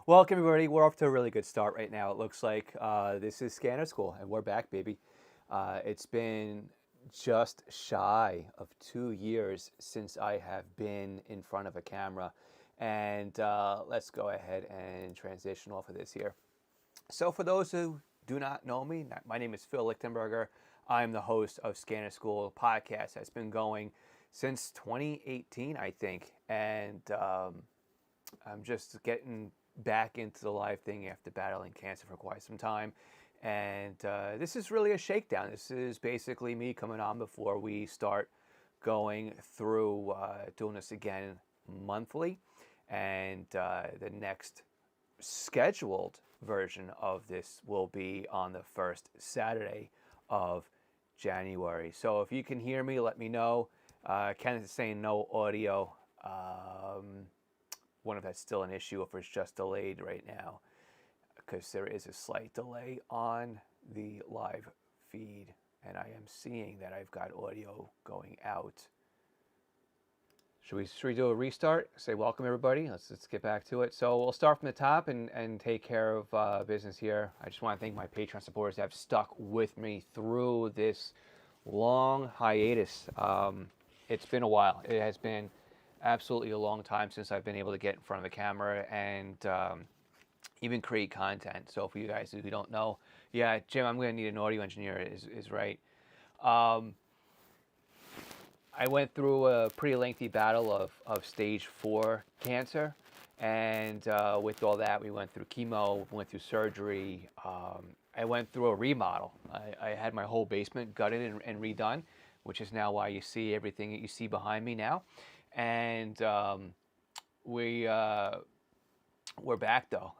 Welcome, everybody. We're off to a really good start right now. It looks like this is Scanner School, and we're back, baby. It's been just shy of 2 years since I have been in front of a camera. And let's go ahead and transition off of this here. So, for those who do not know me, my name is Phil Lichtenberger. I'm the host of Scanner School podcast. That's been going since 2018, I think. And I'm just getting back into the live thing after battling cancer for quite some time. And this is really a shakedown. This is basically me coming on before we start going through doing this again monthly. And the next scheduled version of this will be on the first Saturday of January. So if you can hear me, let me know. Kenneth is saying no audio. Wonder if that's still an issue, if it's just delayed right now, because there is a slight delay on the live feed, and I am seeing that I've got audio going out. Should we do a restart? Say welcome, everybody. Let's get back to it. So we'll start from the top and take care of business here. I just want to thank my Patreon supporters that have stuck with me through this long hiatus. It's been a while. It has been absolutely a long time since I've been able to get in front of a camera and even create content. So for you guys who don't know, yeah, Jim, I'm going to need an audio engineer is right. I went through a pretty lengthy battle of stage 4 cancer. And with all that, we went through chemo, went through surgery. I went through a remodel. I had my whole basement gutted and redone, which is now why you see everything that you see behind me now. And we're back though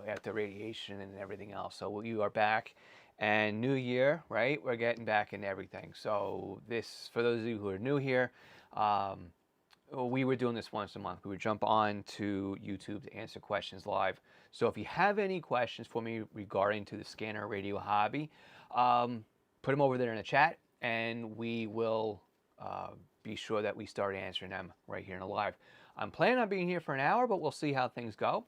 after radiation and everything else. So you are back, and new year, right? We're getting back into everything. So this, for those of you who are new here, we were doing this once a month. We would jump on to YouTube to answer questions live. So if you have any questions for me regarding to the scanner radio hobby, put them over there in the chat, and we will be sure that we start answering them right here in the live. I'm planning on being here for an hour, but we'll see how things go.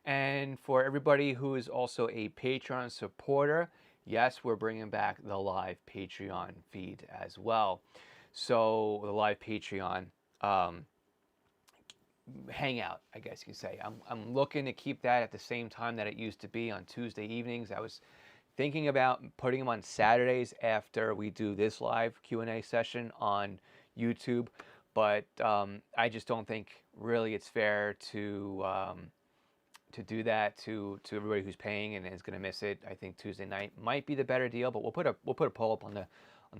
And for everybody who is also a Patreon supporter, yes, we're bringing back the live Patreon feed as well. So the live Patreon hangout, I guess you could say. I'm looking to keep that at the same time that it used to be on Tuesday evenings. I was thinking about putting them on Saturdays after we do this live Q&A session on YouTube, but I just don't think really it's fair to do that to everybody who's paying and is going to miss it. I think Tuesday night might be the better deal, but we'll put a poll up on the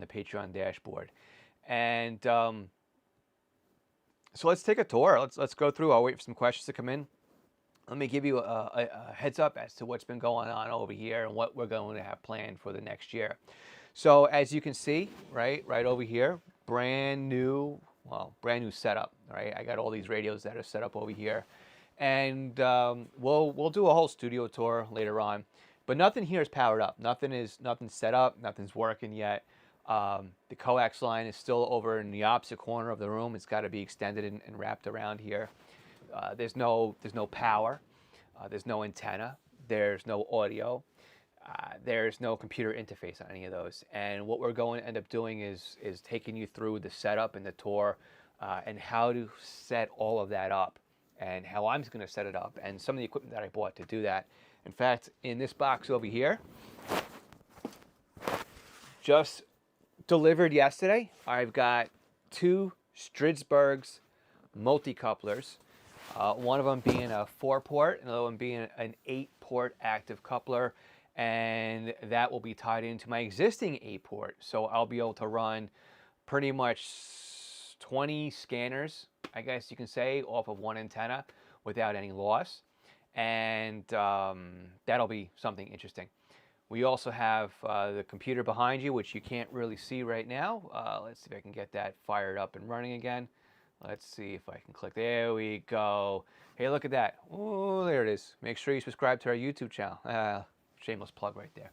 Patreon dashboard. And so let's take a tour. Let's go through. I'll wait for some questions to come in. Let me give you a heads up as to what's been going on over here and what we're going to have planned for the next year. So as you can see, right over here, brand new setup, right? I got all these radios that are set up over here, and we'll do a whole studio tour later on. But nothing here is powered up. Nothing's set up. Nothing's working yet. The coax line is still over in the opposite corner of the room. It's got to be extended and wrapped around here. There's no power. There's no antenna. There's no audio. There's no computer interface on any of those. And what we're going to end up doing is taking you through the setup and the tour and how to set all of that up and how I'm going to set it up and some of the equipment that I bought to do that. In fact, in this box over here, just delivered yesterday, I've got 2 Stridsbergs multi-couplers. One of them being a 4-port, another one being an 8-port active coupler, and that will be tied into my existing 8-port. So I'll be able to run pretty much 20 scanners, I guess you can say, off of one antenna without any loss. And that'll be something interesting. We also have the computer behind you, which you can't really see right now. Let's see if I can get that fired up and running again. Let's see if I can click. There we go. Hey, look at that. Oh, there it is. Make sure you subscribe to our YouTube channel. Shameless plug right there.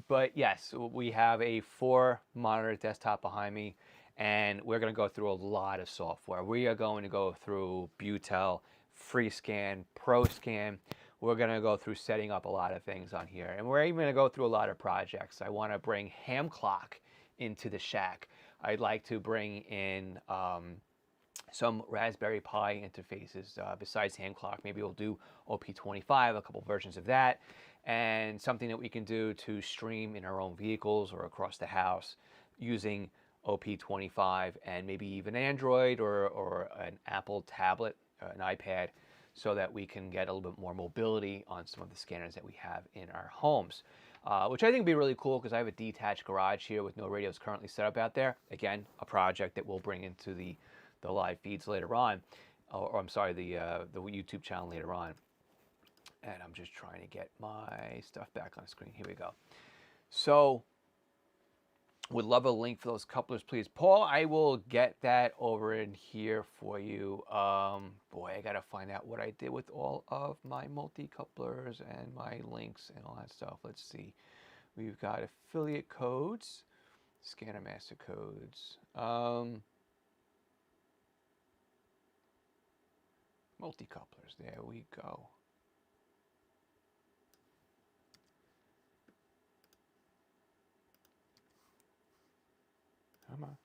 But yes, we have a 4-monitor desktop behind me, and we're going to go through a lot of software. We are going to go through Butel, FreeScan, ProScan. We're going to go through setting up a lot of things on here. And we're even going to go through a lot of projects. I want to bring Ham Clock into the shack. I'd like to bring in some Raspberry Pi interfaces besides Ham Clock. Maybe we'll do OP25, a couple versions of that, and something that we can do to stream in our own vehicles or across the house using OP25 and maybe even Android or an Apple tablet, an iPad, so that we can get a little bit more mobility on some of the scanners that we have in our homes. Which I think would be really cool because I have a detached garage here with no radios currently set up out there. Again, a project that we'll bring into the live feeds later on, or I'm sorry, the YouTube channel later on. And I'm just trying to get my stuff back on the screen. Here we go. So, would love a link for those couplers, please. Paul, I will get that over in here for you. Boy, I got to find out what I did with all of my multi-couplers and my links and all that stuff. Let's see. We've got affiliate codes, scanner master codes. Multi-couplers, there we go. Come on.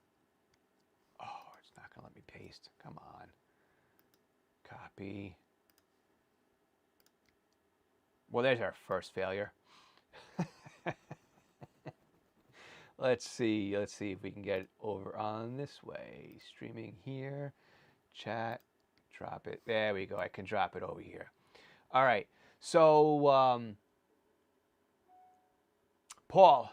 Oh, it's not going to let me paste. Come on. Copy. Well, there's our first failure. Let's see if we can get it over on this way. Streaming here. Chat. Drop it. There we go. I can drop it over here. All right. So, Paul,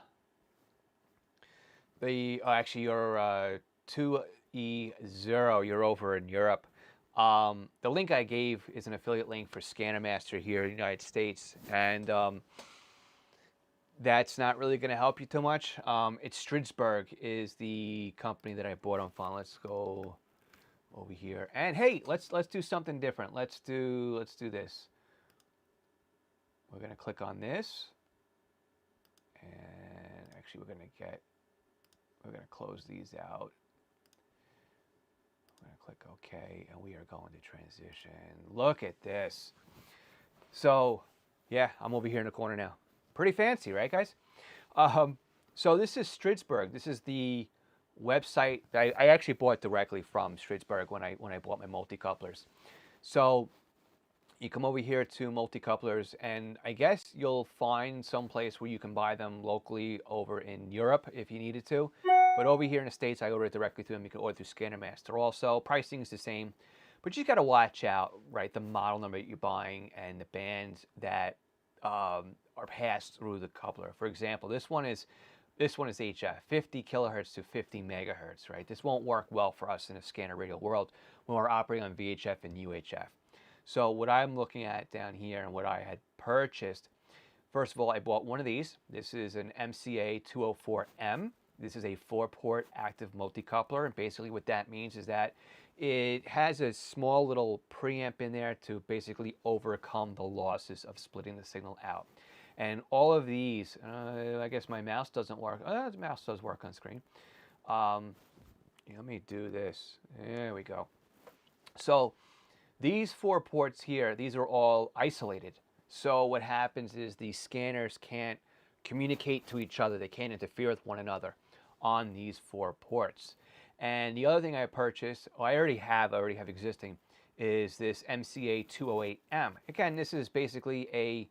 actually you're 2E0. You're over in Europe. The link I gave is an affiliate link for Scanner Master here in the United States, and that's not really going to help you too much. It's Stridsberg is the company that I bought on Fun. Let's go over here, and hey, let's do something different. Let's do this. We're going to click on this, and actually we're going to close these out. We're going to click OK, and we are going to transition. Look at this. So, yeah, I'm over here in the corner now. Pretty fancy, right, guys? So this is Stridsberg. This is the website that I actually bought directly from Stridsberg when I bought my multi-couplers. So you come over here to multi-couplers, and I guess you'll find some place where you can buy them locally over in Europe if you needed to. But over here in the States, I order it directly through them. You can order through Scanner Master also. Pricing is the same, but you got to watch out, right? The model number that you're buying and the bands that are passed through the coupler. For example, this one is HF, 50 kilohertz to 50 megahertz, right? This won't work well for us in a scanner radio world when we're operating on VHF and UHF. So what I'm looking at down here and what I had purchased, first of all, I bought one of these. This is an MCA 204M. This is a 4-port active multi-coupler, and basically what that means is that it has a small little preamp in there to basically overcome the losses of splitting the signal out. And all of these, I guess my mouse doesn't work. The mouse does work on screen. Let me do this. There we go. So these 4 ports here, these are all isolated. So what happens is these scanners can't communicate to each other. They can't interfere with one another on these 4 ports. And the other thing I purchased, I already have existing, is this MCA 208M. Again, this is basically a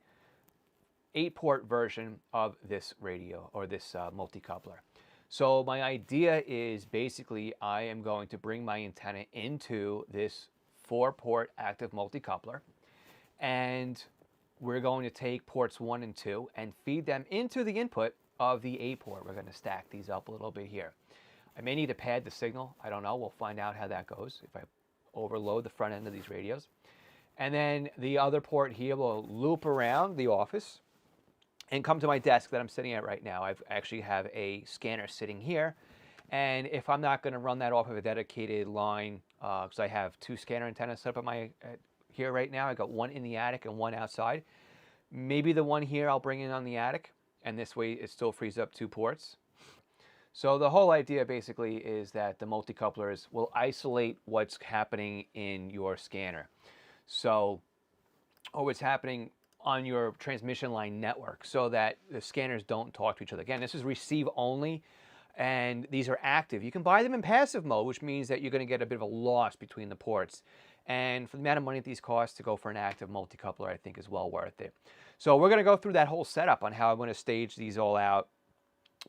8-port version of this radio or this multi-coupler. So my idea is basically I am going to bring my antenna into this 4-port active multi-coupler, and we're going to take ports 1 and 2 and feed them into the input of the 8-port. We're going to stack these up a little bit here. I may need to pad the signal. I don't know. We'll find out how that goes if I overload the front end of these radios. And then the other port here will loop around the office and come to my desk that I'm sitting at right now. I actually have a scanner sitting here. And if I'm not going to run that off of a dedicated line, because I have 2 scanner antennas set up at here right now. I got one in the attic and one outside. Maybe the one here I'll bring in on the attic, and this way it still frees up 2 ports. So the whole idea basically is that the multi-couplers will isolate what's happening in your scanner. So, or what's happening on your transmission line network so that the scanners don't talk to each other. Again, this is receive only, and these are active. You can buy them in passive mode, which means that you're going to get a bit of a loss between the ports. And for the amount of money that these cost, to go for an active multi-coupler, I think is well worth it. So we're going to go through that whole setup on how I'm going to stage these all out,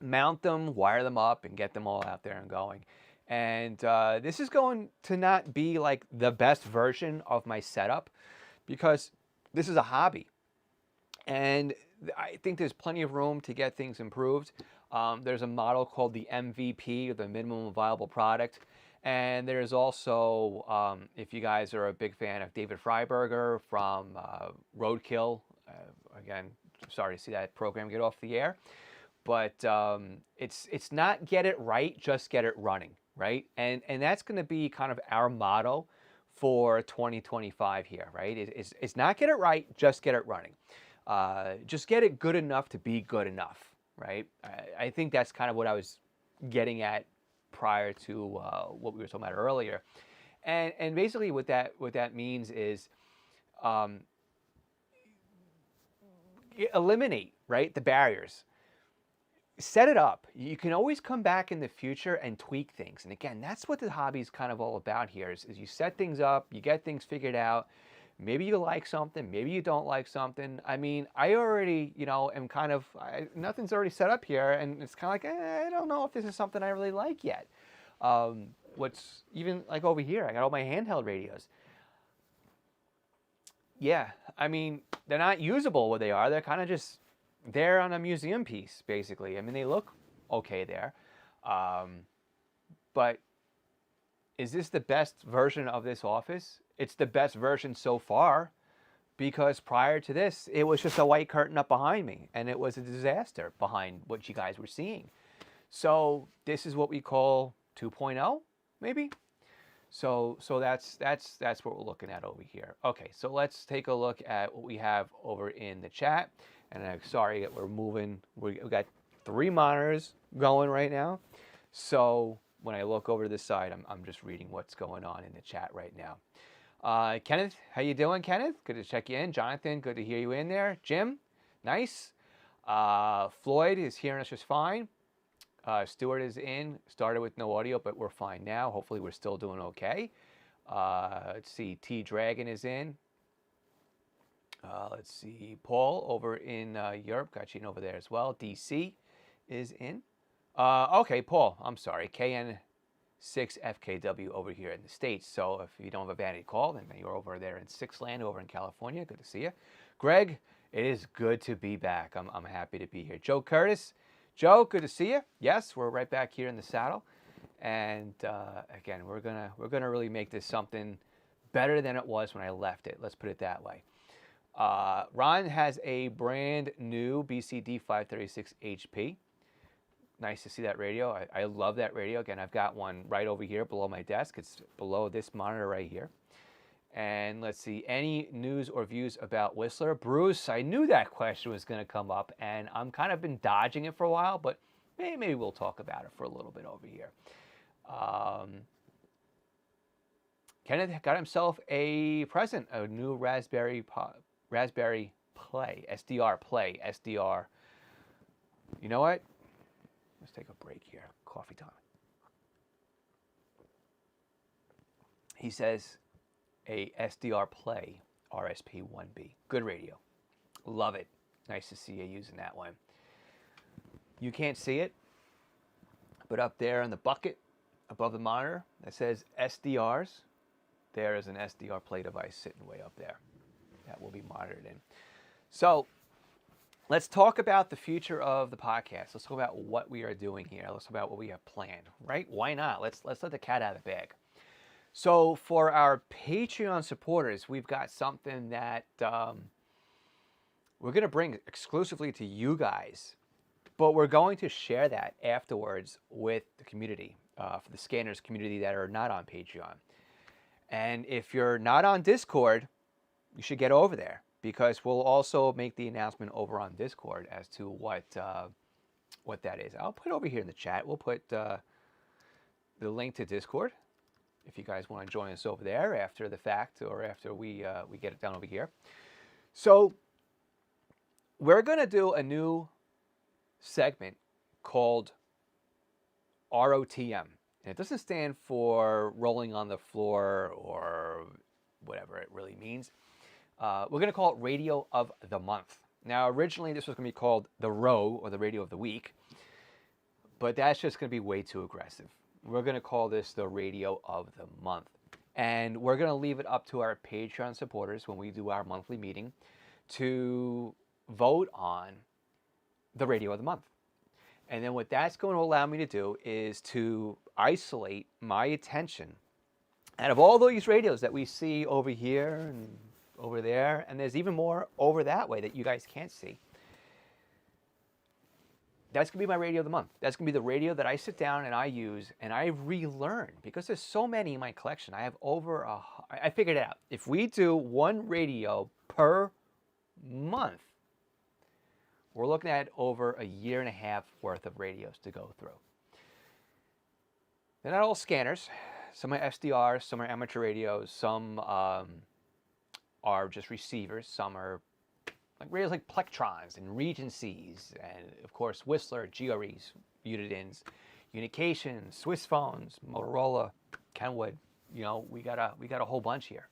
mount them, wire them up, and get them all out there and going. And this is going to not be like the best version of my setup because this is a hobby. And I think there's plenty of room to get things improved. There's a model called the MVP, or the minimum viable product. And there's also, if you guys are a big fan of David Freiberger from Roadkill, again, sorry to see that program get off the air. But it's not get it right, just get it running, right? And that's going to be kind of our motto for 2025 here, right? It's not get it right, just get it running. Just get it good enough to be good enough, right? I think that's kind of what I was getting at prior to what we were talking about earlier. And basically what that means is eliminate, right, the barriers. Set it up. You can always come back in the future and tweak things. And again, that's what the hobby is kind of all about here is you set things up, you get things figured out. Maybe you like something, maybe you don't like something. I mean, I already, am kind of, nothing's already set up here. And it's kind of like, I don't know if this is something I really like yet. What's even like over here, I got all my handheld radios. Yeah, I mean, they're not usable what they are. They're kind of just there on a museum piece, basically. I mean, they look okay there. But is this the best version of this office? It's the best version so far because prior to this, it was just a white curtain up behind me and it was a disaster behind what you guys were seeing. So this is what we call 2.0, maybe? So that's what we're looking at over here. Okay, so let's take a look at what we have over in the chat. And I'm sorry that we're moving. We got 3 monitors going right now. So when I look over to this side, I'm just reading what's going on in the chat right now. Kenneth, how you doing, Kenneth? Good to check you in. Jonathan, good to hear you in there. Jim, nice. Floyd is hearing us just fine. Stuart is in. Started with no audio, but we're fine now. Hopefully we're still doing okay. Let's see. T-Dragon is in. Let's see. Paul over in Europe. Got you in over there as well. DC is in. Okay, Paul. I'm sorry. KN6FKW over here in the States. So if you don't have a vanity call, then you're over there in Six Land over in California. Good to see you. Greg, it is good to be back. I'm happy to be here. Joe Curtis. Joe, good to see you. Yes, we're right back here in the saddle. And again, we're gonna really make this something better than it was when I left it. Let's put it that way. Ron has a brand new BCD 536 HP. Nice to see that radio. I love that radio. Again, I've got one right over here below my desk. It's below this monitor right here. And let's see, any news or views about Whistler? Bruce, I knew that question was going to come up, and I'm kind of been dodging it for a while, but maybe we'll talk about it for a little bit over here. Kenneth got himself a present, a new Raspberry Play, SDR Play, SDR. You know what? Let's take a break here. Coffee time. He says a SDR Play RSP1B. Good radio. Love it. Nice to see you using that one. You can't see it, but up there in the bucket above the monitor that says SDRs, there is an SDR Play device sitting way up there that will be monitored in. So let's talk about the future of the podcast. Let's talk about what we are doing here. Let's talk about what we have planned, right? Why not? Let's let the cat out of the bag. So for our Patreon supporters, we've got something that we're going to bring exclusively to you guys, but we're going to share that afterwards with the community, for the Scanners community that are not on Patreon. And if you're not on Discord, you should get over there, because we'll also make the announcement over on Discord as to what that is. I'll put it over here in the chat. We'll put the link to Discord. if you guys want to join us over there after the fact or after we get it done over here. So we're going to do a new segment called ROTM. And it doesn't stand for rolling on the floor or whatever it really means. We're going to call it Radio of the Month. Now, originally this was going to be called the RO, or the Radio of the Week, but that's just going to be way too aggressive. We're going to call this the Radio of the Month. And we're going to leave it up to our Patreon supporters when we do our monthly meeting to vote on the Radio of the Month. And then what that's going to allow me to do is to isolate my attention out of all these radios that we see over here and over there, and there's even more over that way that you guys can't see. That's going to be my Radio of the Month. That's going to be the radio that I sit down and I use and I relearn, because there's so many in my collection. I have I figured it out. If we do one radio per month, we're looking at over a year and a half worth of radios to go through. They're not all scanners. Some are SDRs, some are amateur radios, some are just receivers, some are like radios like Plectrons and Regencies, and of course Whistler, GREs, Unidins, Unication, Swiss phones, Motorola, Kenwood. You know, we got a whole bunch here,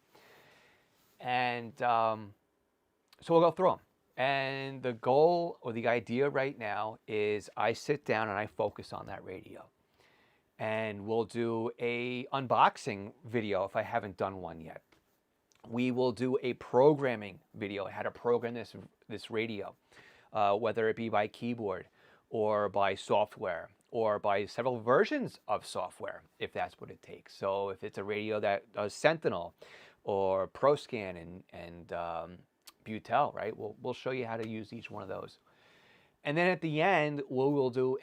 and so we'll go through them. And the goal or the idea right now is I sit down and I focus on that radio. And we'll do a unboxing video if I haven't done one yet. We will do a programming video, how to program this radio, whether it be by keyboard or by software or by several versions of software, if that's what it takes. So if it's a radio that does Sentinel or ProScan and Butel, right? We'll show you how to use each one of those. And then at the end, we will do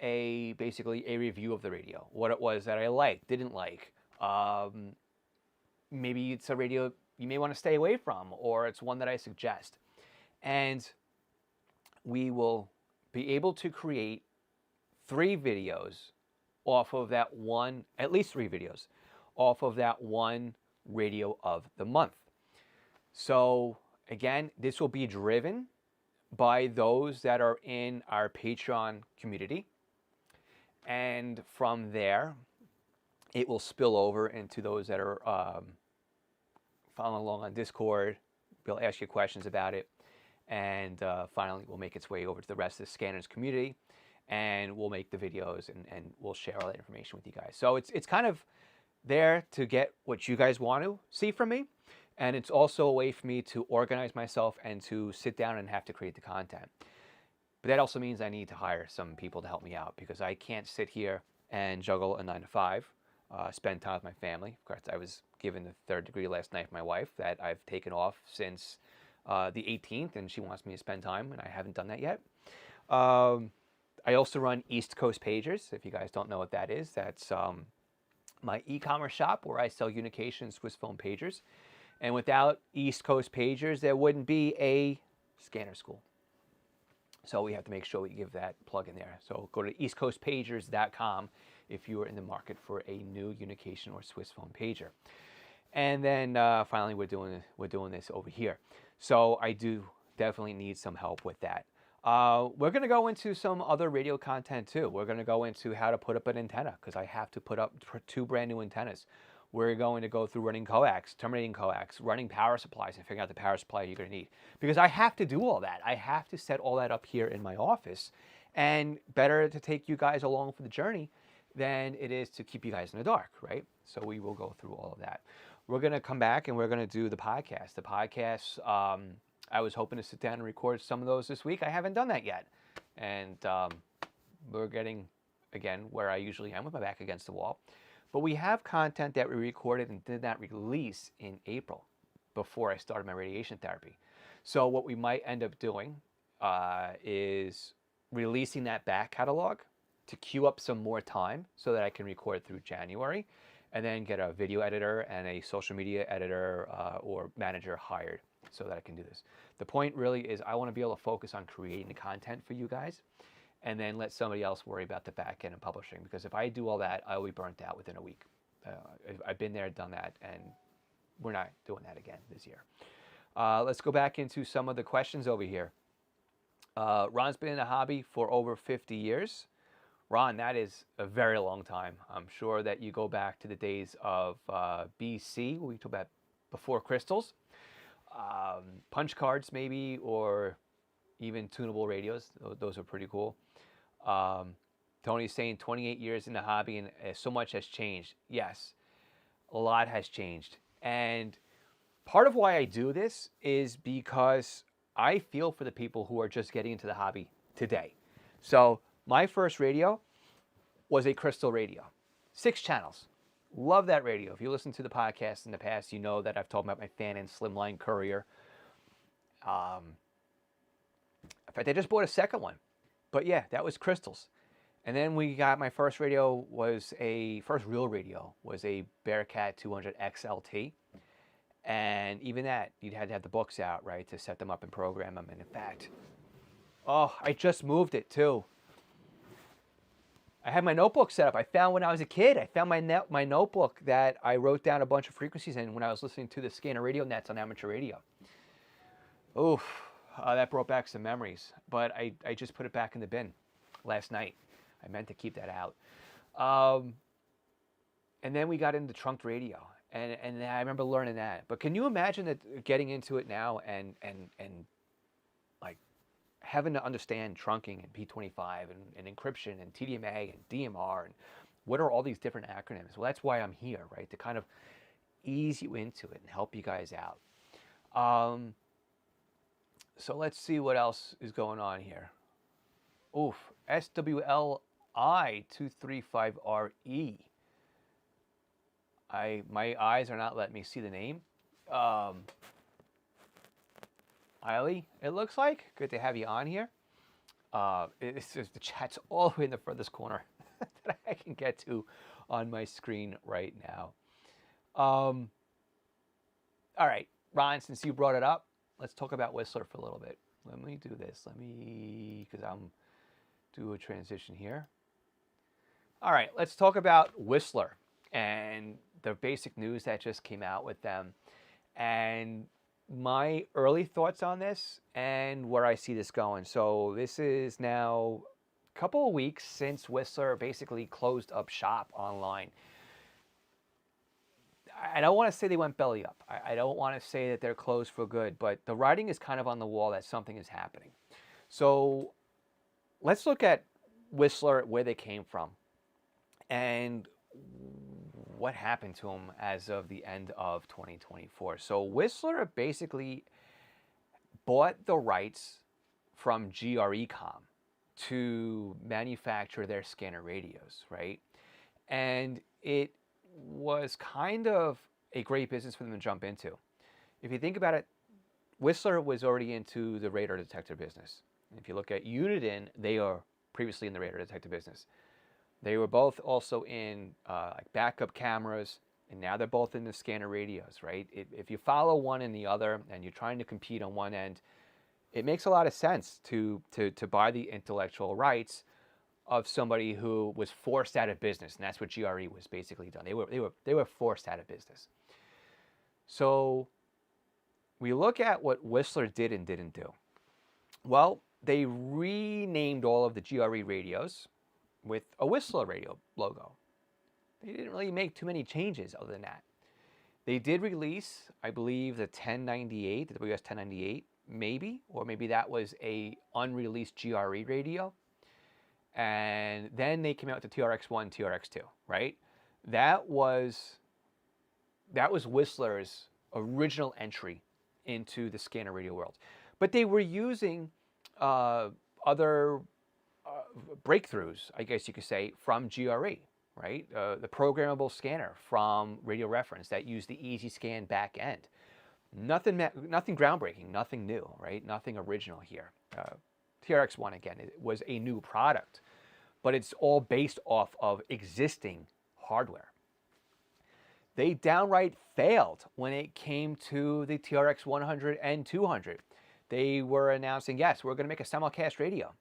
basically a review of the radio. What it was that I liked, didn't like. Maybe it's a radio you may want to stay away from, or it's one that I suggest. And we will be able to create 3 videos off of that one, at least 3 videos, off of that one Radio of the Month. So again, this will be driven by those that are in our Patreon community. And from there, it will spill over into those that are following along on Discord. We'll ask you questions about it. And finally, we'll make its way over to the rest of the Scanners community. And we'll make the videos and we'll share all that information with you guys. So it's kind of there to get what you guys want to see from me. And it's also a way for me to organize myself and to sit down and have to create the content. But that also means I need to hire some people to help me out, because I can't sit here and juggle a 9 to 5, spend time with my family. Of course, I was given the 3rd degree last night from my wife that I've taken off since the 18th, and she wants me to spend time, and I haven't done that yet. I also run East Coast Pagers. If you guys don't know what that is, that's my e-commerce shop where I sell Unication Swiss phone pagers. And without East Coast Pagers, there wouldn't be a scanner school. So we have to make sure we give that plug in there. So go to eastcoastpagers.com if you are in the market for a new Unication or Swiss phone pager. And then finally, we're doing this over here. So I do definitely need some help with that. We're going to go into some other radio content too. We're going to go into how to put up an antenna, because I have to put up 2 brand new antennas. We're going to go through running coax, terminating coax, running power supplies, and figuring out the power supply you're going to need. Because I have to do all that. I have to set all that up here in my office. And better to take you guys along for the journey than it is to keep you guys in the dark, right? So we will go through all of that. We're going to come back and we're going to do the podcast. The podcasts, I was hoping to sit down and record some of those this week. I haven't done that yet. And we're getting, again, where I usually am with my back against the wall. But we have content that we recorded and did not release in April before I started my radiation therapy. So what we might end up doing is releasing that back catalog to queue up some more time so that I can record through January, and then get a video editor and a social media editor or manager hired so that I can do this. The point really is I want to be able to focus on creating the content for you guys, and then let somebody else worry about the back end and publishing. Because if I do all that, I will be burnt out within a week. I've been there, done that, and we're not doing that again this year. Let's go back into some of the questions over here. Ron's been in the hobby for over 50 years. Ron, that is a very long time. I'm sure that you go back to the days of BC, we talk about before crystals, punch cards maybe, or even tunable radios. Those are pretty cool. Tony's saying 28 years in the hobby and so much has changed. Yes, a lot has changed. And part of why I do this is because I feel for the people who are just getting into the hobby today. So my first radio was a crystal radio, 6 channels. Love that radio. If you listen to the podcast in the past, you know that I've talked about my Fanon Slimline Courier. In fact, I just bought a second one. But yeah, that was crystals. And then we got my first radio first real radio was a Bearcat 200 XLT. And even that, you'd had to have the books out, right, to set them up and program them. And in fact, I just moved it too. I had my notebook set up. I found when I was a kid, I found my notebook that I wrote down a bunch of frequencies in when I was listening to the Scanner Radio Nets on amateur radio. Oof, that brought back some memories. But I just put it back in the bin last night. I meant to keep that out. And then we got into trunked radio. And I remember learning that. But can you imagine that getting into it now and like having to understand trunking and P25 and encryption and TDMA and DMR and what are all these different acronyms? Well, that's why I'm here, right? To kind of ease you into it and help you guys out. So let's see what else is going on here. Oof, SWLI235RE. My eyes are not letting me see the name. Eiley, it looks like. Good to have you on here. It's just the chat's all the way in the furthest corner that I can get to on my screen right now. All right, Ron, since you brought it up, let's talk about Whistler for a little bit. Let me do this. Because I'm do a transition here. All right, let's talk about Whistler and the basic news that just came out with them and my early thoughts on this and where I see this going. So this is now a couple of weeks since Whistler basically closed up shop online. I don't want to say they went belly up. I don't want to say that they're closed for good, but the writing is kind of on the wall that something is happening. So let's look at Whistler, where they came from, and what happened to them as of the end of 2024. So Whistler basically bought the rights from GRECom to manufacture their scanner radios, right? And it was kind of a great business for them to jump into. If you think about it, Whistler was already into the radar detector business. If you look at Uniden, they are previously in the radar detector business. They were both also in like backup cameras, and now they're both in the scanner radios, right? If you follow one and the other, and you're trying to compete on one end, it makes a lot of sense to buy the intellectual rights of somebody who was forced out of business, and that's what GRE was basically done. They were forced out of business. So we look at what Whistler did and didn't do. Well, they renamed all of the GRE radios with a Whistler radio logo. They didn't really make too many changes other than that. They did release, I believe, the 1098, the WS 1098, maybe, or maybe that was a unreleased GRE radio. And then they came out with the TRX1, TRX2, right? That was Whistler's original entry into the scanner radio world. But they were using other breakthroughs, I guess you could say, from GRE, right? The programmable scanner from Radio Reference that used the EasyScan back end. Nothing groundbreaking, nothing new, right? Nothing original here. TRX1, again, it was a new product, but it's all based off of existing hardware. They downright failed when it came to the TRX 100 and 200. They were announcing, yes, we're going to make a simulcast radio.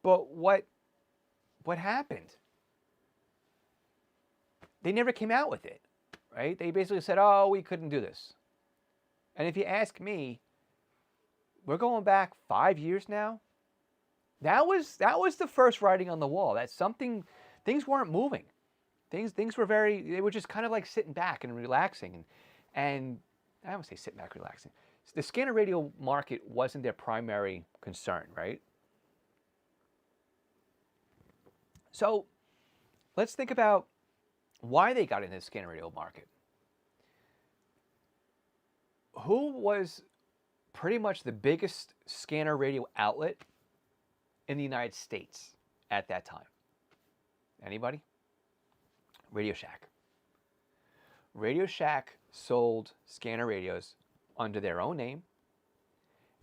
But what happened? they never came out with it, right? They basically said, oh, we couldn't do this. And if you ask me, we're going back 5 years now. That was the first writing on the wall. That something, things weren't moving. Things were they were just kind of like sitting back and relaxing. And I don't say sitting back relaxing. The scanner radio market wasn't their primary concern, right? So let's think about why they got into the scanner radio market. Who was pretty much the biggest scanner radio outlet in the United States at that time? Anybody? Radio Shack. Radio Shack sold scanner radios under their own name,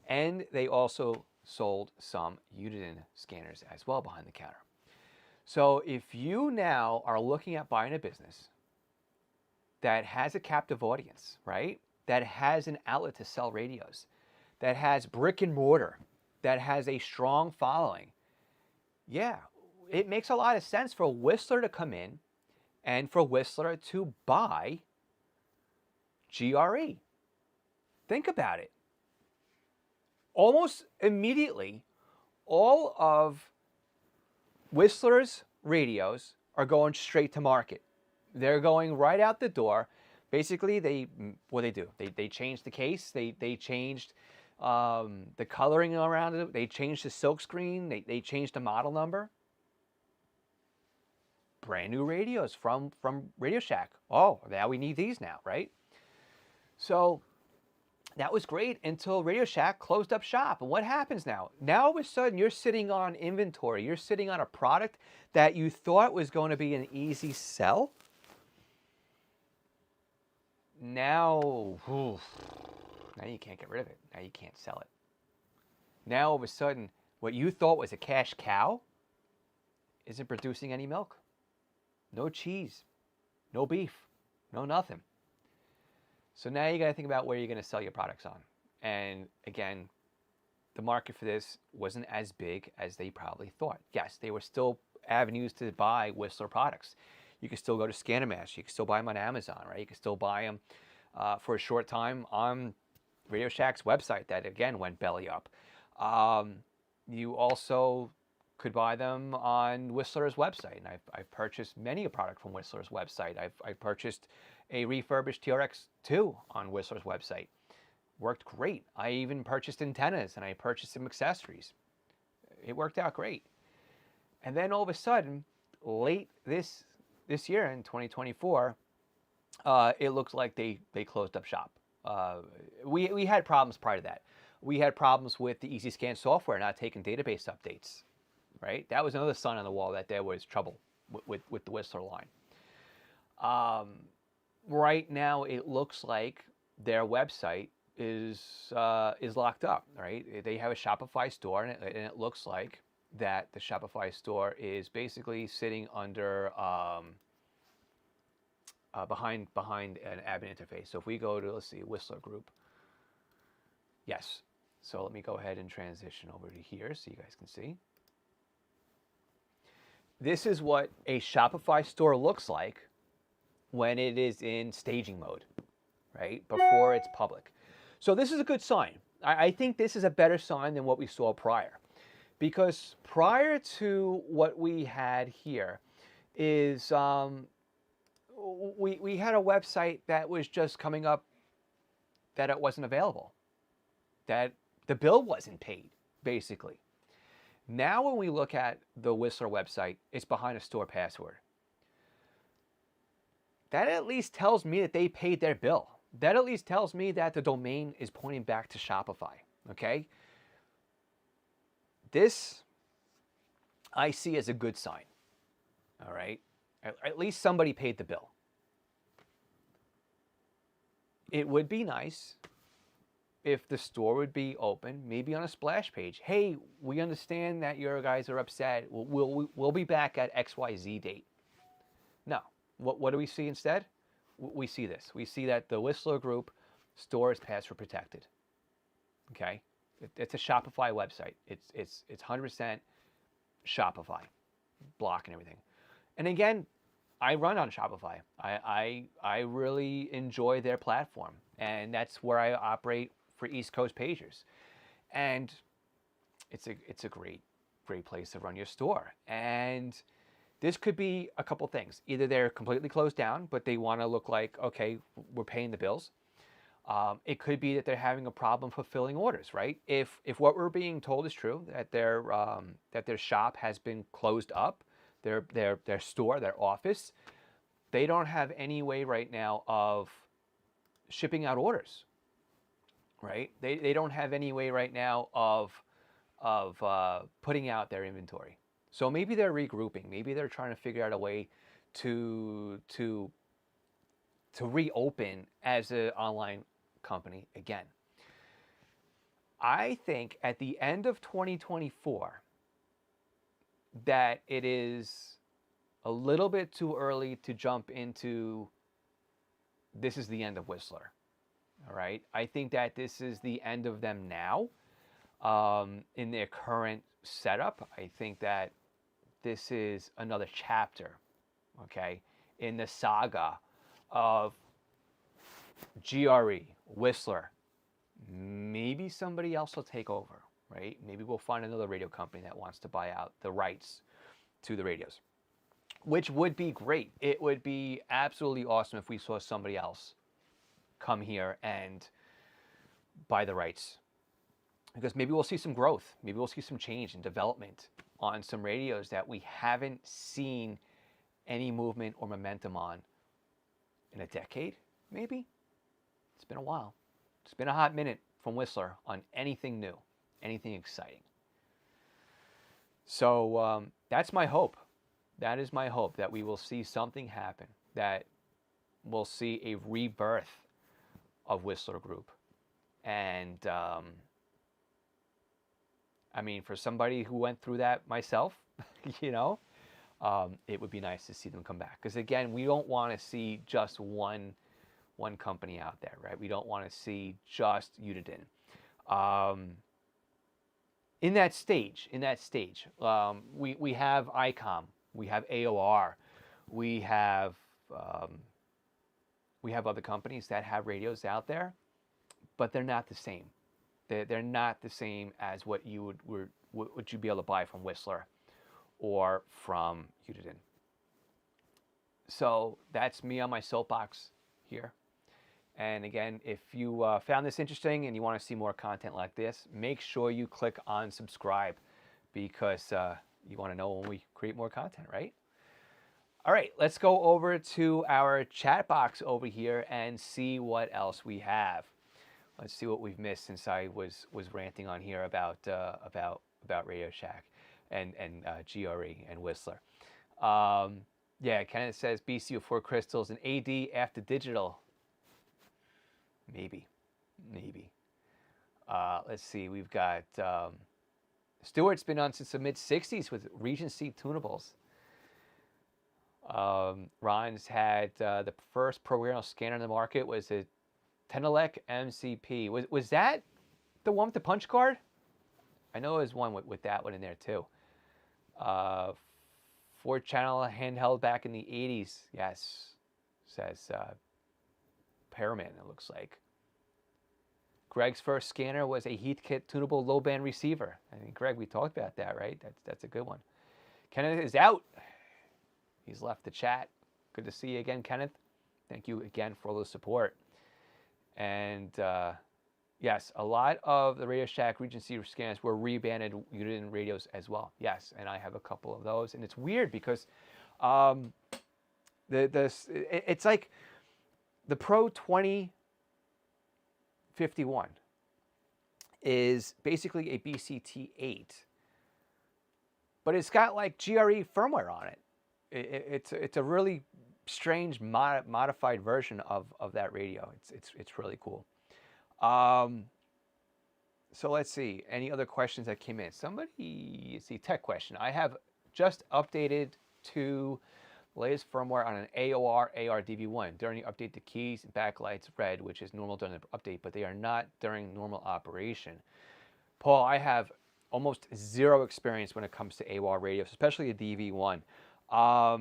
and they also sold some Uniden scanners as well behind the counter. So if you now are looking at buying a business that has a captive audience, right? That has an outlet to sell radios, that has brick and mortar, that has a strong following, yeah, it makes a lot of sense for Whistler to come in and for Whistler to buy GRE. Think about it. Almost immediately, all of Whistler's radios are going straight to market. They're going right out the door. Basically, what they do? They changed the case. They changed the coloring around it. They changed the silk screen. They changed the model number. Brand new radios from Radio Shack. Oh, now we need these now, right? So that was great until Radio Shack closed up shop. And what happens now? Now all of a sudden you're sitting on inventory. You're sitting on a product that you thought was going to be an easy sell. Now you can't get rid of it. Now you can't sell it. Now all of a sudden what you thought was a cash cow isn't producing any milk. No cheese, no beef, no nothing. So now you got to think about where you're going to sell your products on. And again, the market for this wasn't as big as they probably thought. Yes, there were still avenues to buy Whistler products. You can still go to ScannerMaster. You can still buy them on Amazon, right? You can still buy them for a short time on Radio Shack's website that, again, went belly up. You also could buy them on Whistler's website. And I've purchased many a product from Whistler's website. I've purchased a refurbished TRX-2 on Whistler's website. Worked great. I even purchased antennas and I purchased some accessories. It worked out great. And then all of a sudden, late this year in 2024, it looks like they closed up shop. We had problems prior to that. We had problems with the EasyScan software not taking database updates. Right? That was another sign on the wall that there was trouble with the Whistler line. Right now, it looks like their website is locked up. Right? They have a Shopify store, and it looks like that the Shopify store is basically sitting under behind an admin interface. So if we go to, let's see, Whistler Group. Yes. So let me go ahead and transition over to here so you guys can see. This is what a Shopify store looks like when it is in staging mode, right? Before it's public. So this is a good sign. I think this is a better sign than what we saw prior. Because prior to what we had here is we had a website that was just coming up that it wasn't available. That the bill wasn't paid, basically. Now when we look at the Whistler website, it's behind a store password. That at least tells me that they paid their bill. That at least tells me that the domain is pointing back to Shopify, okay? This I see as a good sign, all right? At least somebody paid the bill. It would be nice if the store would be open, maybe on a splash page. Hey, we understand that your guys are upset. We'll be back at XYZ date. No. What do we see instead? We see this. We see that the Whistler Group store is password protected. Okay? It's a Shopify website. It's 100% Shopify. Block and everything. And again, I run on Shopify. I really enjoy their platform, and that's where I operate for East Coast pagers. And it's a great place to run your store. And this could be a couple things. Either they're completely closed down, but they want to look like, okay, we're paying the bills. It could be that they're having a problem fulfilling orders, right? If what we're being told is true, that their shop has been closed up, their store, their office, they don't have any way right now of shipping out orders, right? They don't have any way right now of putting out their inventory. So maybe they're regrouping. Maybe they're trying to figure out a way to reopen as an online company again. I think at the end of 2024 that it is a little bit too early to jump into this is the end of Whistler. All right. I think that this is the end of them now in their current setup. I think that this is another chapter, okay, in the saga of GRE, Whistler. Maybe somebody else will take over, right? Maybe we'll find another radio company that wants to buy out the rights to the radios, which would be great. It would be absolutely awesome if we saw somebody else come here and buy the rights, because maybe we'll see some growth. Maybe we'll see some change and development on some radios that we haven't seen any movement or momentum on in a decade, maybe. It's been a while. It's been a hot minute from Whistler on anything new, anything exciting. So that's my hope. That is my hope, that we will see something happen, that we'll see a rebirth of Whistler Group. And I mean, for somebody who went through that myself, you know, it would be nice to see them come back. Because again, we don't want to see just one company out there, right? We don't want to see just Uniden. In that stage, we have ICOM, we have AOR, we have other companies that have radios out there, but they're not the same. They're not the same as what you would you be able to buy from Whistler or from Uniden. So that's me on my soapbox here. And again, if you found this interesting and you want to see more content like this, make sure you click on subscribe, because you want to know when we create more content, right? All right, let's go over to our chat box over here and see what else we have. Let's see what we've missed since I was ranting on here about Radio Shack and GRE and Whistler. Yeah, Kenneth says BCU4 crystals and AD after digital. Maybe. Let's see. We've got Stewart's been on since the mid-'60s with Regency tunables. Ron's had the first programmable scanner in the market was a Tenelec MCP. Was that the one with the punch card? I know there was one with that one in there too. 4-channel handheld back in the 80s. Yes, says Pearman, it looks like. Greg's first scanner was a Heathkit tunable low band receiver. I mean, Greg, we talked about that, right? That's a good one. Kenneth is out. He's left the chat. Good to see you again, Kenneth. Thank you again for all the support. And yes, a lot of the Radio Shack Regency scanners were rebanded Uniden radios as well. Yes, and I have a couple of those. And it's weird because it's like the Pro 2051 is basically a BCT8, but it's got like GRE firmware on it. It's a really strange modified version of that radio. It's really cool. So let's see. Any other questions that came in? Somebody, see, tech question. I have just updated to the latest firmware on an AOR AR-DV1. During the update, the keys and backlights red, which is normal during the update, but they are not during normal operation. Paul, I have almost zero experience when it comes to AOR radios, especially a DV1. I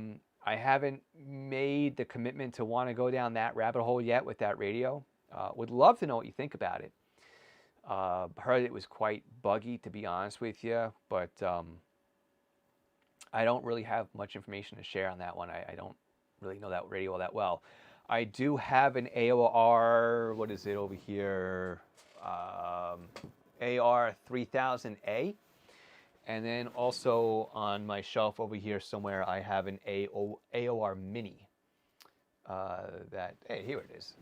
I haven't made the commitment to want to go down that rabbit hole yet with that radio. Would love to know what you think about it. Heard it was quite buggy, to be honest with you, but I don't really have much information to share on that one. I don't really know that radio all that well. I do have an AOR, what is it over here? AR 3000A. And then also on my shelf over here somewhere, I have an AOR Mini. Hey, here it is.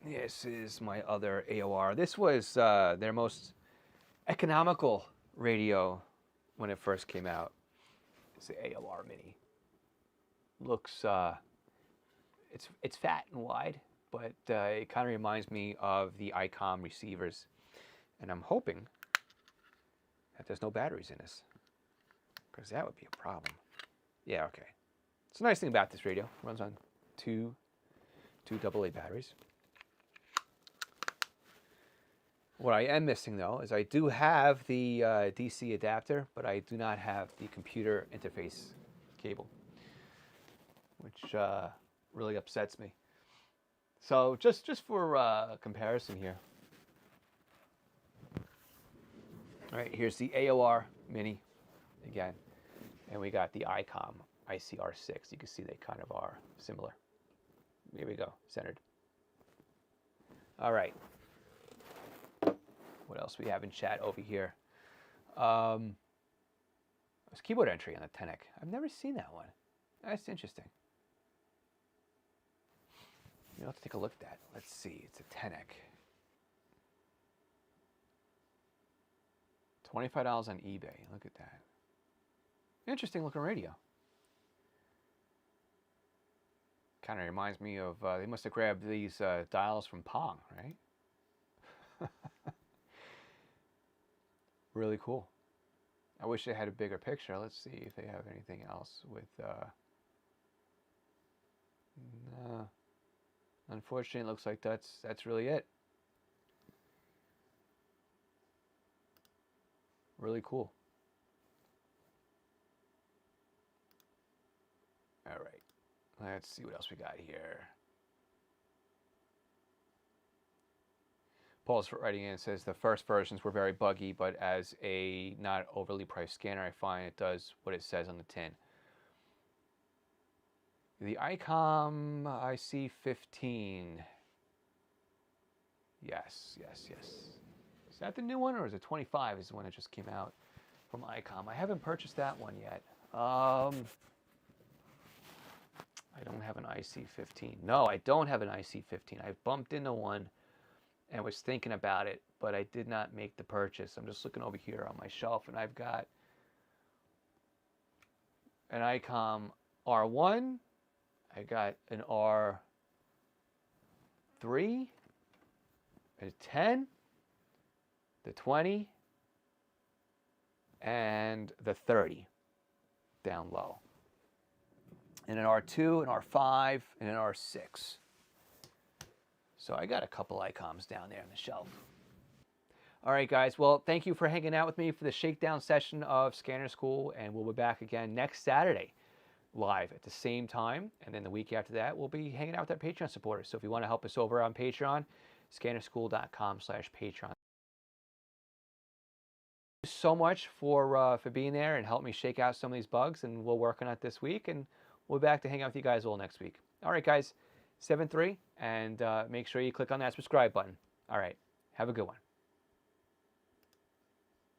This is my other AOR. This was their most economical radio when it first came out. It's the AOR Mini. Looks, it's fat and wide, but it kind of reminds me of the ICOM receivers. And I'm hoping that there's no batteries in this, because that would be a problem. Yeah, okay. It's a nice thing about this radio. It runs on two AA batteries. What I am missing, though, is I do have the DC adapter, but I do not have the computer interface cable, which really upsets me. So just for comparison here. All right, here's the AOR Mini again, and we got the ICOM ICR6. You can see they kind of are similar. Here we go, centered. All right. What else we have in chat over here? There's keyboard entry on the Tenec. I've never seen that one. That's interesting. You know, let's take a look at that. Let's see. It's a Tenec. $25 on eBay. Look at that. Interesting looking radio. Kind of reminds me of, they must have grabbed these dials from Pong, right? Really cool. I wish they had a bigger picture. Let's see if they have anything else with, no. Unfortunately, it looks like that's really it. Really cool. All right. Let's see what else we got here. Paul's writing in and says the first versions were very buggy, but as a not overly priced scanner, I find it does what it says on the tin. The ICOM IC15. Yes. Is that the new one, or is it 25 is the one that just came out from ICOM? I haven't purchased that one yet. I don't have an IC15. No, I don't have an IC15. I bumped into one and was thinking about it, but I did not make the purchase. I'm just looking over here on my shelf, and I've got an ICOM R1. I got an R3, a 10, the 20, and the 30 down low. And an R2, an R5, and an R6. So I got a couple ICOMs down there on the shelf. All right, guys. Well, thank you for hanging out with me for the shakedown session of Scanner School, and we'll be back again next Saturday live at the same time. And then the week after that, we'll be hanging out with our Patreon supporters. So if you want to help us over on Patreon, scannerschool.com/Patreon. Thank you so much for being there and help me shake out some of these bugs, and we'll work on it this week, and we'll be back to hang out with you guys all next week. All right, guys. 7-3, and make sure you click on that subscribe button. All right. Have a good one.